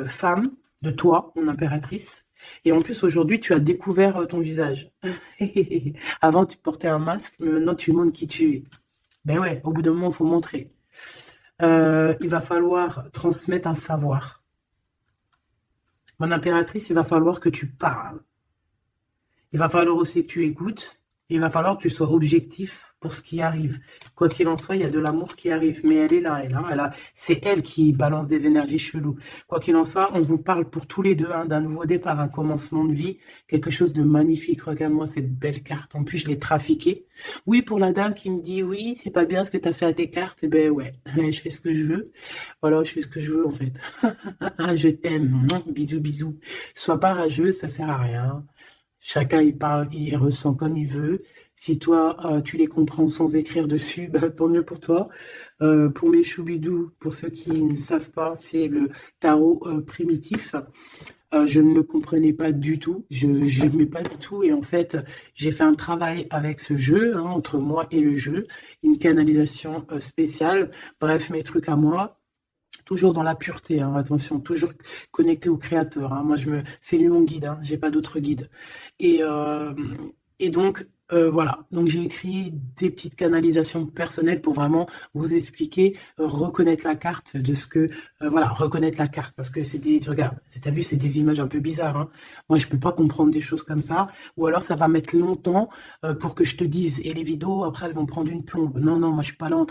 femme, de toi, mon impératrice. Et en plus, aujourd'hui, tu as découvert ton visage. Avant, tu portais un masque, mais maintenant, tu montres qui tu es. Ben ouais, au bout d'un moment, il faut montrer. Il va falloir transmettre un savoir. Mon impératrice, il va falloir que tu parles. Il va falloir aussi que tu écoutes. Il va falloir que tu sois objectif pour ce qui arrive. Quoi qu'il en soit, il y a de l'amour qui arrive. Mais elle est là, c'est elle qui balance des énergies cheloues. Quoi qu'il en soit, on vous parle pour tous les deux hein, d'un nouveau départ, un commencement de vie, quelque chose de magnifique. Regarde-moi cette belle carte. En plus, je l'ai trafiquée. Oui, pour la dame qui me dit, oui, c'est pas bien ce que tu as fait à tes cartes. Eh ben ouais, je fais ce que je veux. Voilà, je fais ce que je veux en fait. Je t'aime. Bisous, bisous. Sois pas rageux, ça sert à rien. Chacun il parle, il ressent comme il veut. Si toi, tu les comprends sans écrire dessus, bah, tant mieux pour toi. Pour mes choubidous, pour ceux qui ne savent pas, c'est le tarot primitif. Je ne le comprenais pas du tout, je n'aimais pas du tout. Et en fait, j'ai fait un travail avec ce jeu, hein, entre moi et le jeu, une canalisation spéciale. Bref, mes trucs à moi. Toujours dans la pureté, hein, attention, toujours connecté au créateur. Hein. Moi, c'est lui mon guide, hein, j'ai pas d'autre guide. Et, euh, et donc, voilà. Donc, j'ai écrit des petites canalisations personnelles pour vraiment vous expliquer, reconnaître la carte de ce que, voilà, reconnaître la carte parce que regarde, t'as vu, c'est des images un peu bizarres. Hein. Moi, je peux pas comprendre des choses comme ça, ou alors ça va mettre longtemps pour que je te dise. Et les vidéos, après, elles vont prendre une plombe. Non, non, moi, je suis pas là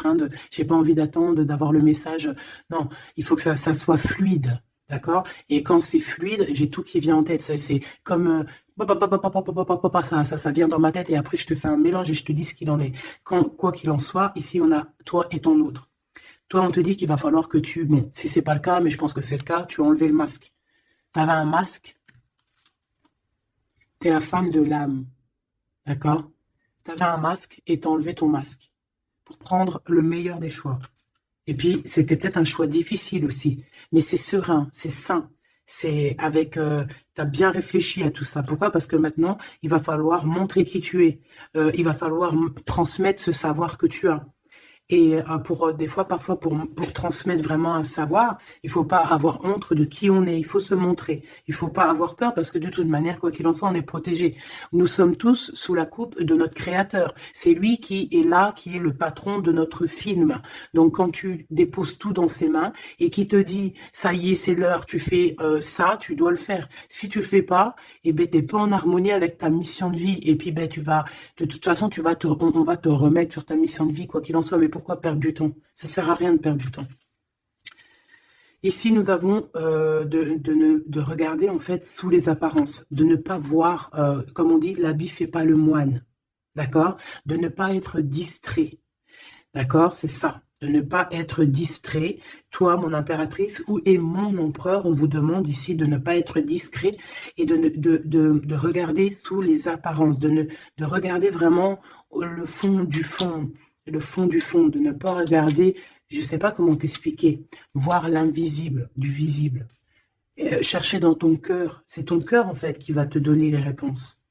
j'ai pas envie d'attendre, d'avoir le message. Non, il faut que ça soit fluide. D'accord? Et quand c'est fluide, j'ai tout qui vient en tête. C'est comme ça vient dans ma tête et après je te fais un mélange et je te dis ce qu'il en est. Quoi qu'il en soit, ici on a toi et ton autre. Toi, on te dit qu'il va falloir que bon, si c'est pas le cas, mais je pense que c'est le cas, tu as enlevé le masque. Tu avais un masque, tu es la femme de l'âme. D'accord? tu avais un masque et tu as enlevé ton masque pour prendre le meilleur des choix. Et puis, c'était peut-être un choix difficile aussi, mais c'est serein, c'est sain, c'est avec, tu as bien réfléchi à tout ça. Pourquoi? Parce que maintenant, il va falloir montrer qui tu es. Il va falloir transmettre ce savoir que tu as. Et des fois, parfois, pour transmettre vraiment un savoir, il faut pas avoir honte de qui on est. Il faut se montrer. Il faut pas avoir peur parce que de toute manière, quoi qu'il en soit, on est protégé. Nous sommes tous sous la coupe de notre Créateur. C'est lui qui est là, qui est le patron de notre film. Donc, quand tu déposes tout dans ses mains et qui te dit, ça y est, c'est l'heure, tu fais ça, tu dois le faire. Si tu le fais pas, eh ben, t'es pas en harmonie avec ta mission de vie. Et puis, ben, de toute façon, on va te remettre sur ta mission de vie, quoi qu'il en soit. Mais pourquoi perdre du temps? Ça sert à rien de perdre du temps. Ici, nous avons de regarder en fait sous les apparences, de ne pas voir, comme on dit, l'habit fait pas le moine, d'accord? De ne pas être distrait, d'accord? C'est ça, de ne pas être distrait. Toi, mon impératrice, où est mon empereur? On vous demande ici de ne pas être discret et de regarder sous les apparences, de regarder vraiment le fond du fond. Le fond du fond, de ne pas regarder, je ne sais pas comment t'expliquer, voir l'invisible du visible. Chercher dans ton cœur, c'est ton cœur en fait qui va te donner les réponses.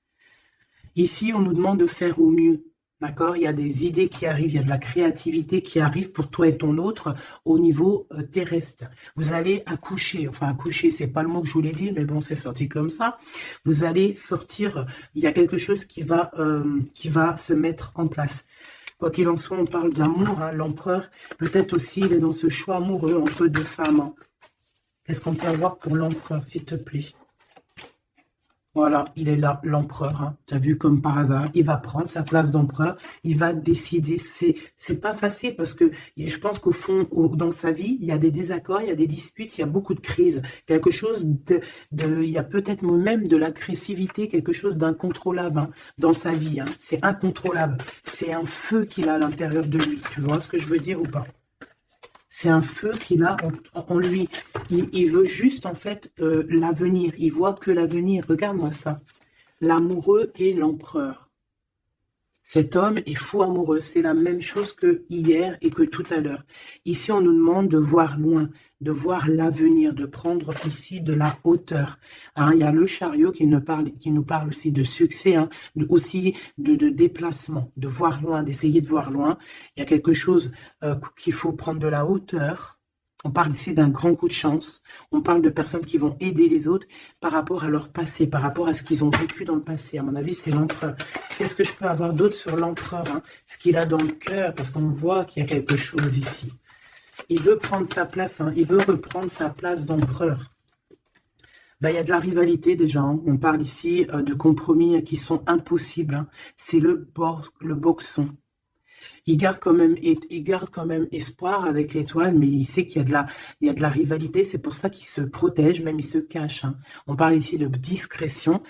Ici, on nous demande de faire au mieux, d'accord? Il y a des idées qui arrivent, il y a de la créativité qui arrive pour toi et ton autre au niveau terrestre. Vous allez accoucher, enfin accoucher, c'est pas le mot que je voulais dire, mais bon, c'est sorti comme ça. Vous allez sortir, il y a quelque chose qui va se mettre en place. Quoi qu'il en soit, on parle d'amour, hein, l'empereur, peut-être aussi, il est dans ce choix amoureux entre deux femmes. Hein. Qu'est-ce qu'on peut avoir pour l'empereur, s'il te plaît? Voilà, il est là, l'empereur. Hein. Tu as vu comme par hasard, il va prendre sa place d'empereur, il va décider. C'est pas facile parce que je pense qu'au fond, dans sa vie, il y a des désaccords, il y a des disputes, il y a beaucoup de crises. Quelque chose il y a peut-être même de l'agressivité, quelque chose d'incontrôlable hein, dans sa vie. Hein. C'est incontrôlable. C'est un feu qu'il a à l'intérieur de lui. Tu vois ce que je veux dire ou pas? C'est un feu qu'il a en lui. Il veut juste, en fait, l'avenir. Il voit que l'avenir. Regarde-moi ça. L'amoureux et l'empereur. Cet homme est fou amoureux. C'est la même chose que hier et que tout à l'heure. Ici, on nous demande de voir loin, de voir l'avenir, de prendre ici de la hauteur. Hein, il y a le chariot qui nous parle aussi de succès, hein, aussi de déplacement, de voir loin, d'essayer de voir loin. Il y a quelque chose qu'il faut prendre de la hauteur. On parle ici d'un grand coup de chance. On parle de personnes qui vont aider les autres par rapport à leur passé, par rapport à ce qu'ils ont vécu dans le passé. À mon avis, c'est l'empereur. Qu'est-ce que je peux avoir d'autre sur l'empereur hein? Ce qu'il a dans le cœur, parce qu'on voit qu'il y a quelque chose ici. Il veut prendre sa place, hein. Il veut reprendre sa place d'empereur. Ben, il y a de la rivalité déjà. Hein. On parle ici de compromis qui sont impossibles. Hein. C'est le boxon. Il garde quand même espoir avec l'étoile, mais il sait qu'il y a de la rivalité. C'est pour ça qu'il se protège, même il se cache. Hein. On parle ici de discrétion.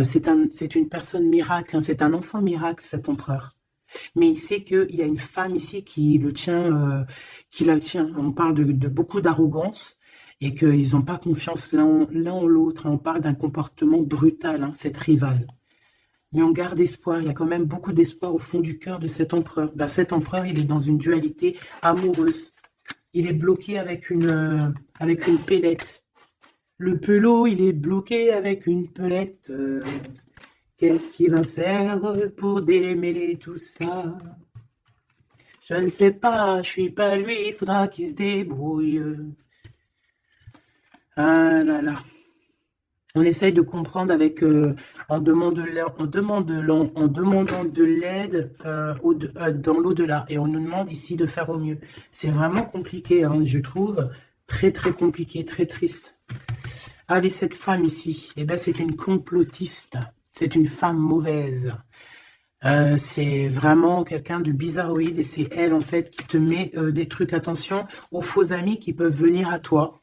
C'est une personne miracle. Hein. C'est un enfant miracle, cet empereur. Mais il sait qu'il y a une femme ici qui la tient. On parle de beaucoup d'arrogance et qu'ils n'ont pas confiance l'un en l'autre. On parle d'un comportement brutal, hein, cette rivale. Mais on garde espoir, il y a quand même beaucoup d'espoir au fond du cœur de cet empereur. Ben, cet empereur, il est dans une dualité amoureuse. Il est bloqué avec une pellette. Le pelot, il est bloqué avec une pelette. Qu'est-ce qu'il va faire pour démêler tout ça? Je ne sais pas, je suis pas lui, il faudra qu'il se débrouille. Ah là là. On essaye de comprendre avec, en demandant de l'aide dans l'au-delà. Et on nous demande ici de faire au mieux. C'est vraiment compliqué, hein, je trouve. Très, très compliqué, très triste. Allez, cette femme ici, eh ben, c'est une complotiste. C'est une femme mauvaise. C'est vraiment quelqu'un de bizarroïde. Et c'est elle, en fait, qui te met des trucs. Attention aux faux amis qui peuvent venir à toi.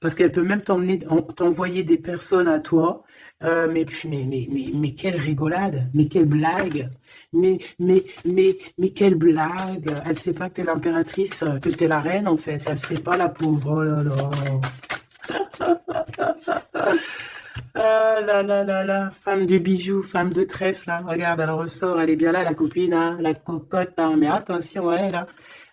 Parce qu'elle peut même t'envoyer des personnes à toi. Mais quelle rigolade, mais quelle blague, mais quelle blague. Elle sait pas que t'es l'impératrice, que t'es la reine en fait. Elle sait pas la pauvre. Oh là là. Ah là là là là, femme de bijoux, femme de trèfle, là. Regarde, elle ressort, elle est bien là, la copine, hein, la cocotte, hein. Mais attention, elle, là.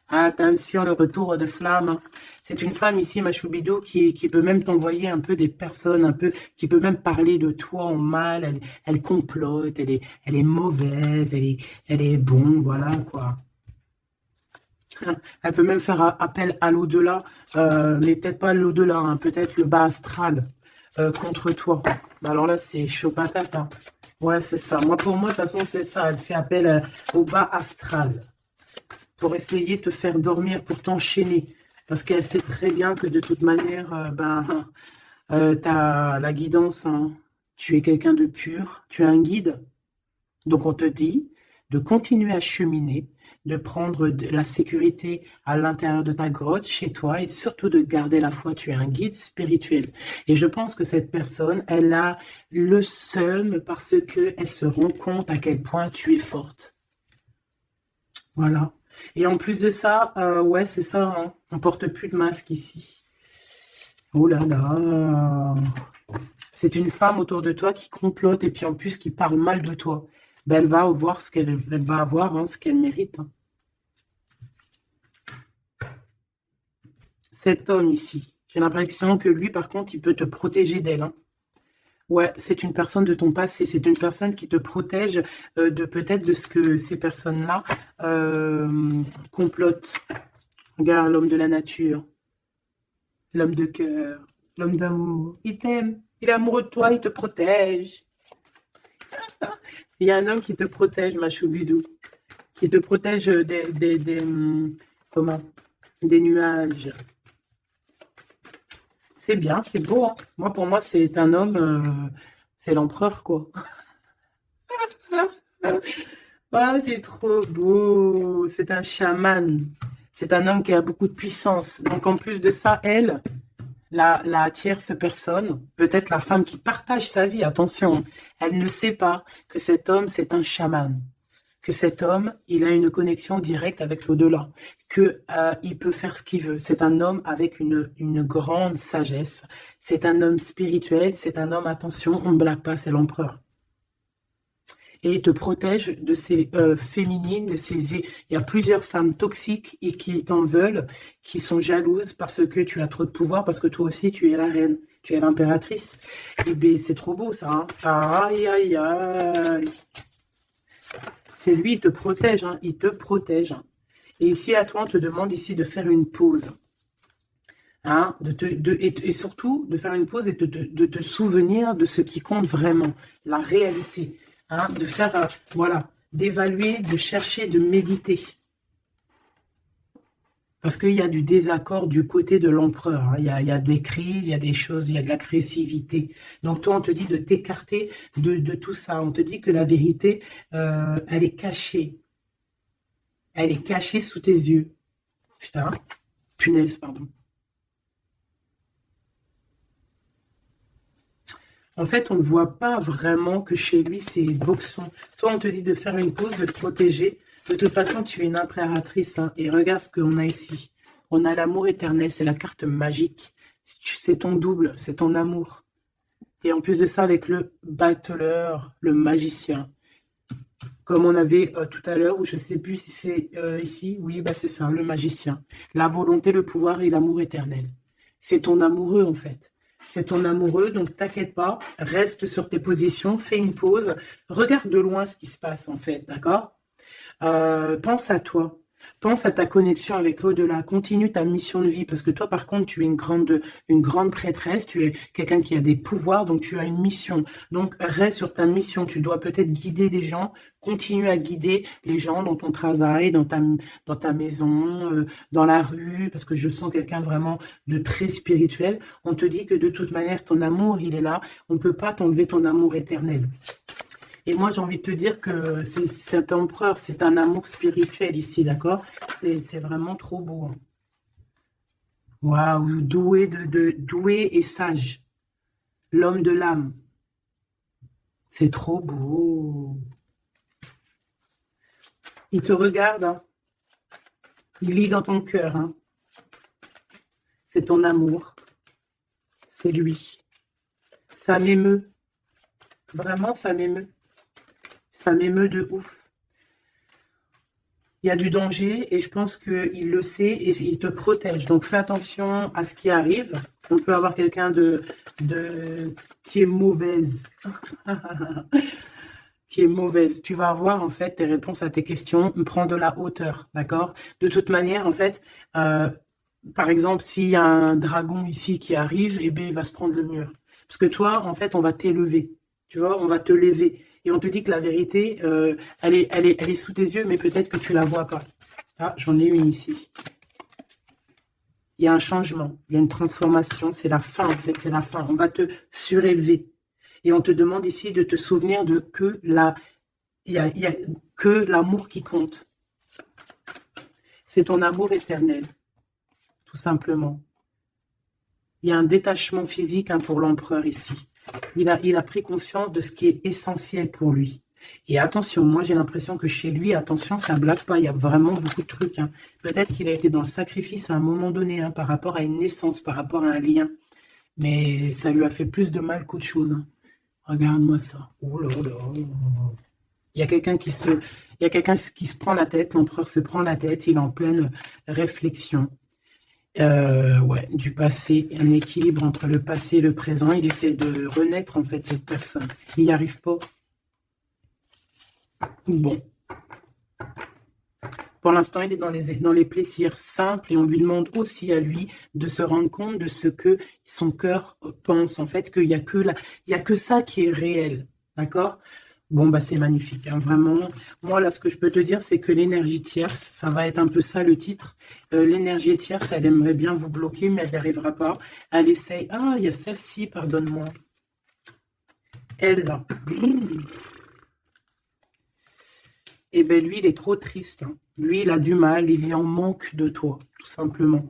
Attention, le retour de flamme, hein. C'est une femme ici, ma choubidou, qui peut même t'envoyer un peu des personnes, un peu, qui peut même parler de toi en mal. Elle complote, elle est mauvaise, elle est bon, voilà, quoi. Elle peut même faire appel à l'au-delà, mais peut-être pas l'au-delà, hein, peut-être le bas astral contre toi. Bah alors là, c'est chaud patate, hein. Ouais, c'est ça. Moi, pour moi, de toute façon, c'est ça. Elle fait appel au bas astral pour essayer de te faire dormir, pour t'enchaîner. Parce qu'elle sait très bien que de toute manière, tu as la guidance, hein. Tu es quelqu'un de pur, tu as un guide. Donc on te dit de continuer à cheminer, de prendre de la sécurité à l'intérieur de ta grotte, chez toi, et surtout de garder la foi. Tu es un guide spirituel. Et je pense que cette personne, elle a le seum parce que elle se rend compte à quel point tu es forte. Voilà. Et en plus de ça, ouais, c'est ça, hein, on porte plus de masque ici. Oh là là. C'est une femme autour de toi qui complote et puis en plus qui parle mal de toi. Ben, elle va avoir ce elle va avoir, hein, ce qu'elle mérite, hein. Cet homme ici, j'ai l'impression que lui, par contre, il peut te protéger d'elle, hein. Ouais, c'est une personne de ton passé, c'est une personne qui te protège de peut-être de ce que ces personnes-là complotent. Regarde l'homme de la nature, l'homme de cœur, l'homme d'amour. Il t'aime, il est amoureux de toi, il te protège. Il y a un homme qui te protège, ma choubidou, qui te protège comment, des nuages. C'est bien, c'est beau, hein. Moi, pour moi, c'est un homme, c'est l'empereur, quoi. Ah, c'est trop beau. C'est un chaman. C'est un homme qui a beaucoup de puissance. Donc, en plus de ça, elle, la tierce personne, peut-être la femme qui partage sa vie, attention, elle ne sait pas que cet homme, c'est un chaman. Que cet homme, il a une connexion directe avec l'au-delà, que il peut faire ce qu'il veut. C'est un homme avec une grande sagesse. C'est un homme spirituel. C'est un homme, attention, on ne blague pas, c'est l'empereur. Et il te protège de ces féminines, de ces. Il y a plusieurs femmes toxiques et qui t'en veulent, qui sont jalouses parce que tu as trop de pouvoir, parce que toi aussi tu es la reine, tu es l'impératrice. Et bien c'est trop beau ça, hein. Aïe aïe aïe. C'est lui, il te protège, hein, il te protège. Et ici, à toi, on te demande ici de faire une pause. Hein, et surtout de faire une pause et de te souvenir de ce qui compte vraiment, la réalité. Hein, de faire, voilà, d'évaluer, de chercher, de méditer. Parce qu'il y a du désaccord du côté de l'empereur, hein. Il y a des crises, il y a des choses, il y a de l'agressivité. Donc toi, on te dit de t'écarter de tout ça. On te dit que la vérité, elle est cachée. Elle est cachée sous tes yeux. Putain, punaise, pardon. En fait, on ne voit pas vraiment que chez lui, c'est boxon. Toi, on te dit de faire une pause, de te protéger. De toute façon, tu es une impératrice, hein. Et regarde ce qu'on a ici. On a l'amour éternel, c'est la carte magique. C'est ton double, c'est ton amour. Et en plus de ça, avec le battleur, le magicien. Comme on avait tout à l'heure, ou je ne sais plus si c'est ici. Oui, bah c'est ça, le magicien. La volonté, le pouvoir et l'amour éternel. C'est ton amoureux, en fait. C'est ton amoureux, donc t'inquiète pas, reste sur tes positions, fais une pause, regarde de loin ce qui se passe, en fait, d'accord? Pense à toi. Pense à ta connexion avec l'au-delà. Continue ta mission de vie. Parce que toi, par contre, tu es une grande prêtresse. Tu es quelqu'un qui a des pouvoirs. Donc, tu as une mission. Donc, reste sur ta mission. Tu dois peut-être guider des gens. Continue à guider les gens dans ton travail, dans ta maison, dans la rue. Parce que je sens quelqu'un vraiment de très spirituel. On te dit que de toute manière, ton amour, il est là. On ne peut pas t'enlever ton amour éternel. Et moi, j'ai envie de te dire que cet empereur, c'est un amour spirituel ici, d'accord? C'est vraiment trop beau, hein. Waouh, doué et sage. L'homme de l'âme. C'est trop beau. Il te regarde, hein. Il lit dans ton cœur, hein. C'est ton amour. C'est lui. Ça m'émeut. Vraiment, ça m'émeut. Ça m'émeut de ouf. Il y a du danger et je pense qu'il le sait et il te protège. Donc fais attention à ce qui arrive. On peut avoir quelqu'un qui est mauvaise. Qui est mauvaise. Tu vas avoir en fait tes réponses à tes questions. Prends de la hauteur, d'accord? De toute manière, en fait, par exemple, s'il y a un dragon ici qui arrive, eh bien, il va se prendre le mur. Parce que toi, en fait, on va t'élever. Tu vois, on va te lever. Et on te dit que la vérité, elle est sous tes yeux, mais peut-être que tu la vois pas. Ah, j'en ai une ici. Il y a un changement, il y a une transformation. C'est la fin, en fait, c'est la fin. On va te surélever. Et on te demande ici de te souvenir de il y a que l'amour qui compte. C'est ton amour éternel, tout simplement. Il y a un détachement physique pour l'empereur ici. Il a pris conscience de ce qui est essentiel pour lui. Et attention, moi j'ai l'impression que chez lui, attention, ça ne blague pas, il y a vraiment beaucoup de trucs. Peut-être qu'il a été dans le sacrifice à un moment donné, par rapport à une naissance, par rapport à un lien. Mais ça lui a fait plus de mal qu'autre chose. Regarde-moi ça. Oh là là. Il y a quelqu'un qui se prend la tête, l'empereur se prend la tête, il est en pleine réflexion. Ouais, du passé, un équilibre entre le passé et le présent. Il essaie de renaître, en fait, cette personne. Il n'y arrive pas. Bon. Pour l'instant, il est dans les plaisirs simples et on lui demande aussi à lui de se rendre compte de ce que son cœur pense. En fait, qu'il n'y a que ça qui est réel. D'accord? Bon, bah c'est magnifique, vraiment. Moi, là, ce que je peux te dire, c'est que l'énergie tierce, ça va être un peu ça le titre. L'énergie tierce, elle aimerait bien vous bloquer, mais elle n'y arrivera pas. Elle essaye. Ah, il y a celle-ci, pardonne-moi. Elle, là. Eh bien, lui, il est trop triste. Lui, il a du mal, il est en manque de toi, tout simplement.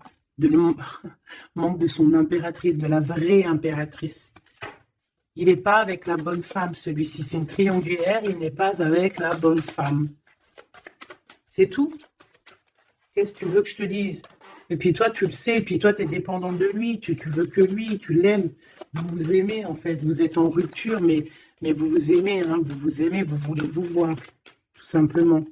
Manque de son impératrice, de la vraie impératrice. Il n'est pas avec la bonne femme, celui-ci. C'est une triangulaire, il n'est pas avec la bonne femme. C'est tout. Qu'est-ce que tu veux que je te dise? Et puis toi, tu le sais, et puis toi, tu es dépendant de lui, tu veux que lui, tu l'aimes. Vous vous aimez, en fait. Vous êtes en rupture, mais vous vous aimez, vous vous aimez, vous voulez vous voir, tout simplement.